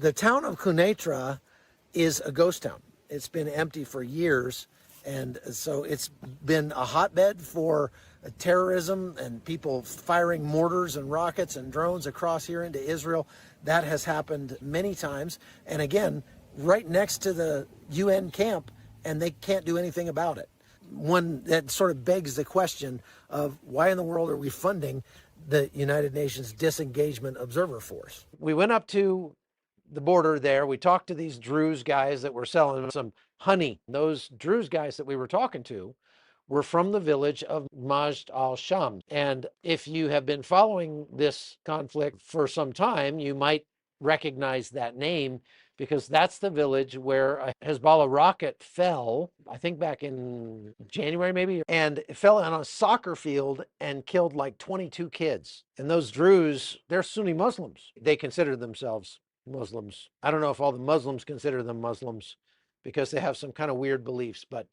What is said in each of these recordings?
The town of Quneitra is a ghost town. It's been empty for years, and so it's been a hotbed for terrorism and people firing mortars and rockets and drones across here into Israel. That has happened many times, and again, right next to the UN camp, and they can't do anything about it. One that sort of begs the question of why in the world are we funding the United Nations Disengagement Observer Force? We went up to the border there. We talked to these Druze guys that were selling some honey. Those Druze guys that we were talking to were from the village of Majd al-Sham. And if you have been following this conflict for some time, you might recognize that name because that's the village where a Hezbollah rocket fell, I think back in January maybe, and it fell on a soccer field and killed like 22 kids. And those Druze, they're Sunni Muslims. They consider themselves Muslims. I don't know if all the Muslims consider them Muslims because they have some kind of weird beliefs, but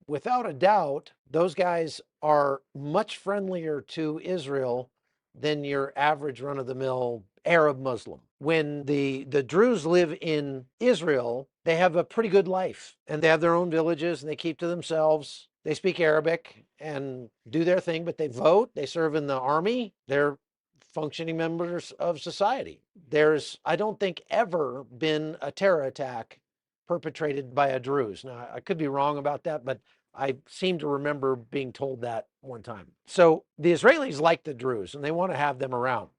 without a doubt, those guys are much friendlier to Israel than your average run-of-the-mill Arab Muslim. When the Druze live in Israel, they have a pretty good life, and they have their own villages, and they keep to themselves. They speak Arabic and do their thing, but they vote, they serve in the army, they're functioning members of society. There's, I don't think, ever been a terror attack perpetrated by a Druze. Now, I could be wrong about that, but I seem to remember being told that one time. So the Israelis like the Druze and they want to have them around.